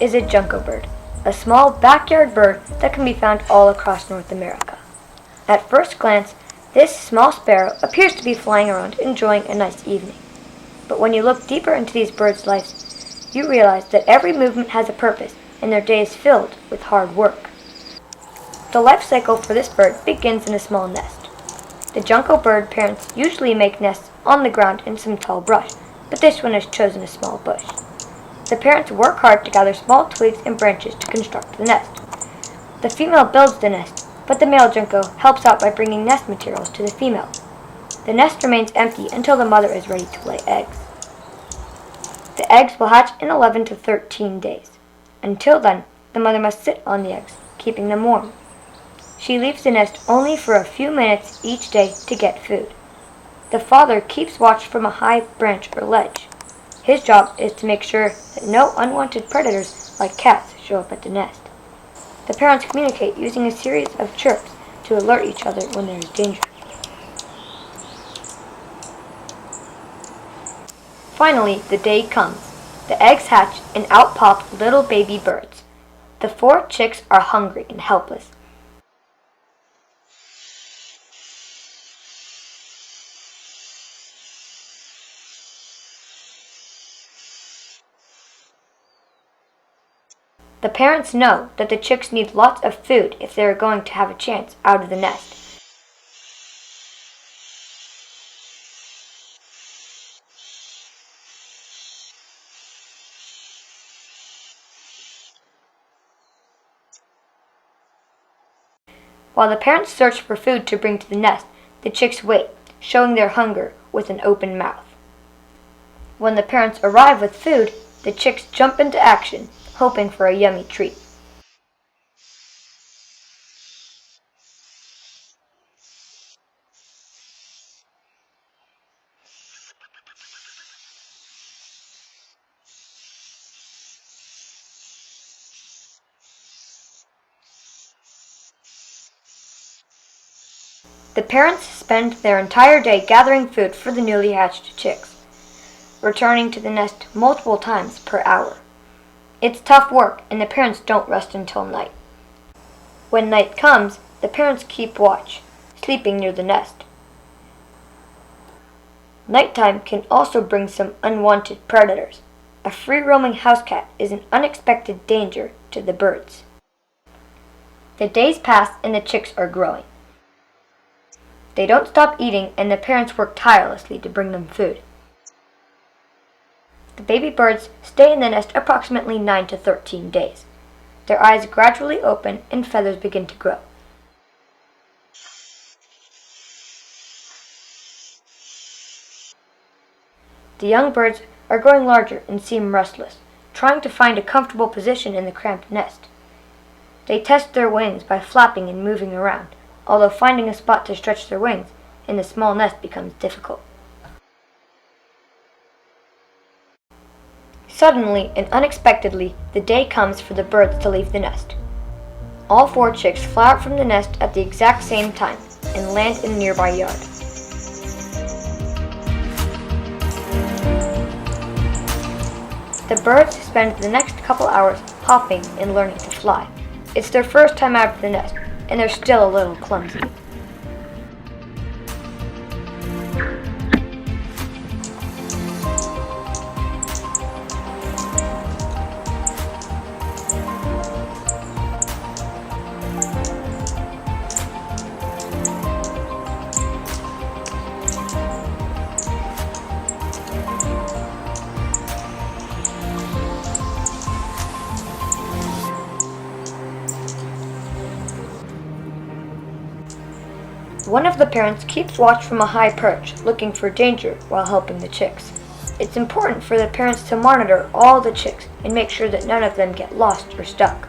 is a junco bird, a small backyard bird that can be found all across North America. At first glance, this small sparrow appears to be flying around enjoying a nice evening. But when you look deeper into these birds' lives, you realize that every movement has a purpose and their day is filled with hard work. The life cycle for this bird begins in a small nest. The junco bird parents usually make nests on the ground in some tall brush, but this one has chosen a small bush. The parents work hard to gather small twigs and branches to construct the nest. The female builds the nest, but the male junco helps out by bringing nest materials to the female. The nest remains empty until the mother is ready to lay eggs. The eggs will hatch in 11 to 13 days. Until then, the mother must sit on the eggs, keeping them warm. She leaves the nest only for a few minutes each day to get food. The father keeps watch from a high branch or ledge. His job is to make sure that no unwanted predators like cats show up at the nest. The parents communicate using a series of chirps to alert each other when there is danger. Finally, the day comes. The eggs hatch and out pop little baby birds. The 4 chicks are hungry and helpless. The parents know that the chicks need lots of food if they are going to have a chance out of the nest. While the parents search for food to bring to the nest, the chicks wait, showing their hunger with an open mouth. When the parents arrive with food, the chicks jump into action, hoping for a yummy treat. The parents spend their entire day gathering food for the newly hatched chicks, returning to the nest multiple times per hour. It's tough work, and the parents don't rest until night. When night comes, the parents keep watch, sleeping near the nest. Nighttime can also bring some unwanted predators. A free-roaming house cat is an unexpected danger to the birds. The days pass and the chicks are growing. They don't stop eating, and the parents work tirelessly to bring them food. The baby birds stay in the nest approximately 9 to 13 days. Their eyes gradually open and feathers begin to grow. The young birds are growing larger and seem restless, trying to find a comfortable position in the cramped nest. They test their wings by flapping and moving around, although finding a spot to stretch their wings in the small nest becomes difficult. Suddenly and unexpectedly, the day comes for the birds to leave the nest. All 4 chicks fly out from the nest at the exact same time and land in a nearby yard. The birds spend the next couple hours hopping and learning to fly. It's their first time out of the nest, and they're still a little clumsy. One of the parents keeps watch from a high perch, looking for danger while helping the chicks. It's important for the parents to monitor all the chicks and make sure that none of them get lost or stuck.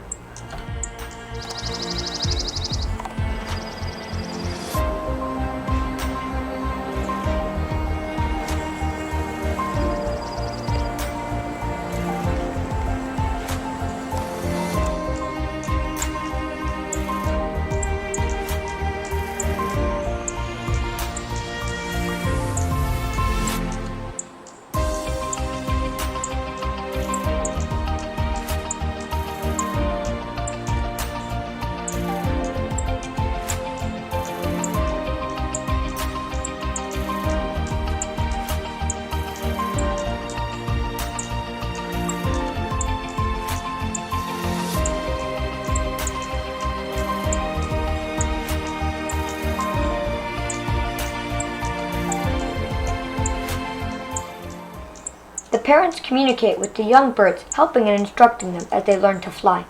parents communicate with the young birds, helping and instructing them as they learn to fly.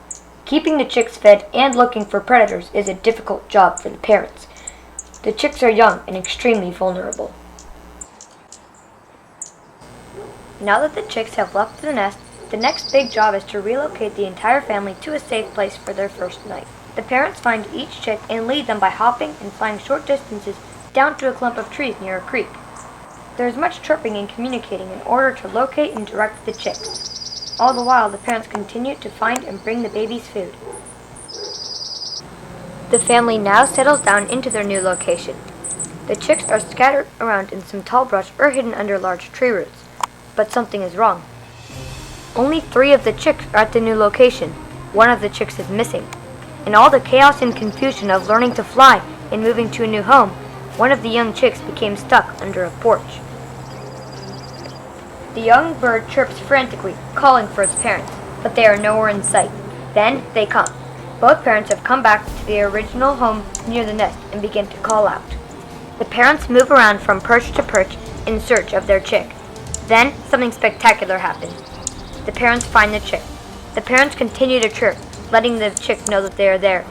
Keeping the chicks fed and looking for predators is a difficult job for the parents. The chicks are young and extremely vulnerable. Now that the chicks have left the nest, the next big job is to relocate the entire family to a safe place for their first night. The parents find each chick and lead them by hopping and flying short distances down to a clump of trees near a creek. There is much chirping and communicating in order to locate and direct the chicks. All the while, the parents continue to find and bring the babies food. The family now settles down into their new location. The chicks are scattered around in some tall brush or hidden under large tree roots. But something is wrong. Only 3 of the chicks are at the new location. 1 of the chicks is missing. In all the chaos and confusion of learning to fly and moving to a new home, 1 of the young chicks became stuck under a porch. The young bird chirps frantically, calling for its parents, but they are nowhere in sight. Then they come. Both parents have come back to their original home near the nest and begin to call out. The parents move around from perch to perch in search of their chick. Then something spectacular happens. The parents find the chick. The parents continue to chirp, letting the chick know that they are there,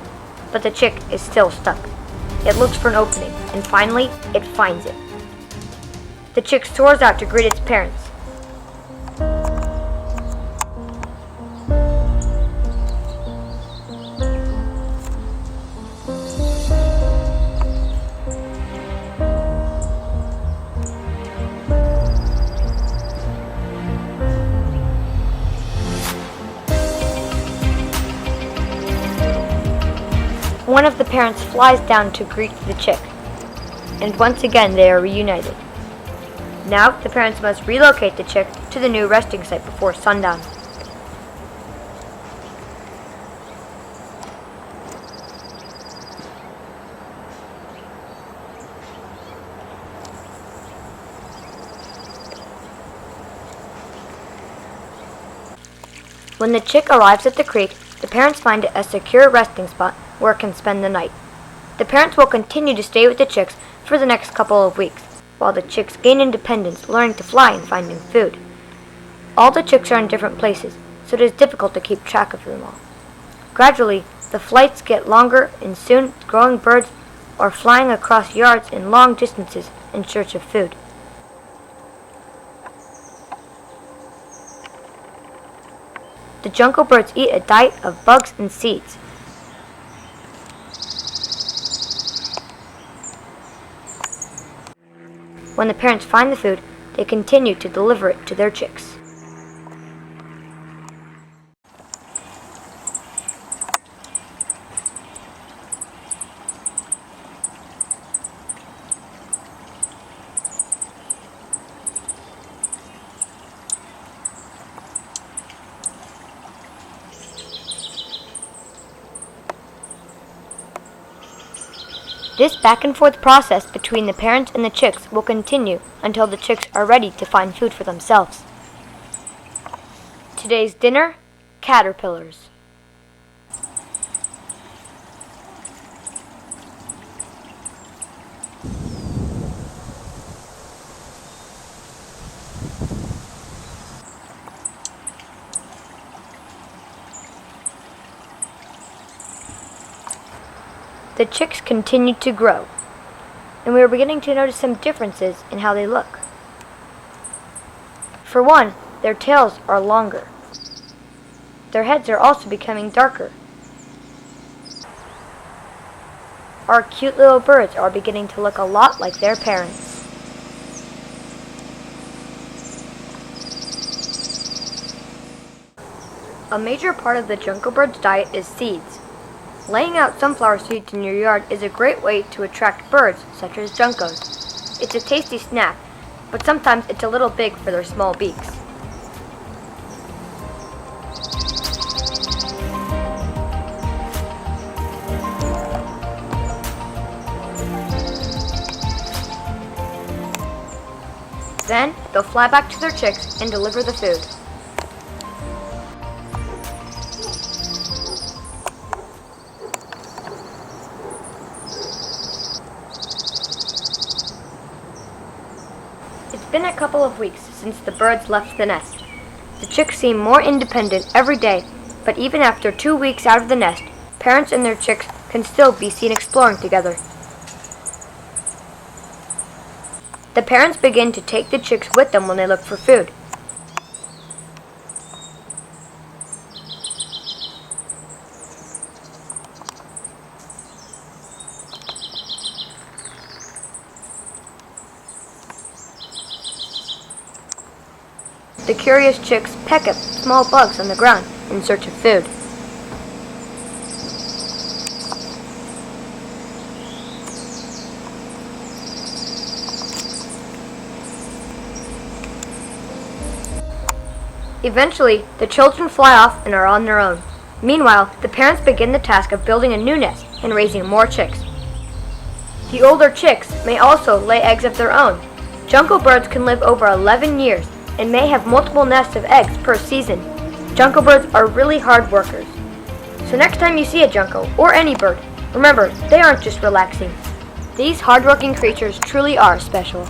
but the chick is still stuck. It looks for an opening, and finally, it finds it. The chick soars out to greet its parents. One of the parents flies down to greet the chick, and once again they are reunited. Now the parents must relocate the chick to the new resting site before sundown. When the chick arrives at the creek, the parents find it a secure resting spot where it can spend the night. The parents will continue to stay with the chicks for the next couple of weeks, while the chicks gain independence, learning to fly and finding food. All the chicks are in different places, so it is difficult to keep track of them all. Gradually, the flights get longer, and soon growing birds are flying across yards and long distances in search of food. The junco birds eat a diet of bugs and seeds. When the parents find the food, they continue to deliver it to their chicks. This back and forth process between the parents and the chicks will continue until the chicks are ready to find food for themselves. Today's dinner, caterpillars. The chicks continued to grow, and we were beginning to notice some differences in how they look. For one, their tails are longer. Their heads are also becoming darker. Our cute little birds are beginning to look a lot like their parents. A major part of the junco bird's diet is seeds. Laying out sunflower seeds in your yard is a great way to attract birds, such as juncos. It's a tasty snack, but sometimes it's a little big for their small beaks. Then, they'll fly back to their chicks and deliver the food. It's been a couple of weeks since the birds left the nest. The chicks seem more independent every day, but even after 2 weeks out of the nest, parents and their chicks can still be seen exploring together. The parents begin to take the chicks with them when they look for food. The curious chicks peck at small bugs on the ground in search of food. Eventually, the children fly off and are on their own. Meanwhile, the parents begin the task of building a new nest and raising more chicks. The older chicks may also lay eggs of their own. Junco birds can live over 11 years and may have multiple nests of eggs per season. Junco birds are really hard workers. So next time you see a junco, or any bird, remember, they aren't just relaxing. These hardworking creatures truly are special.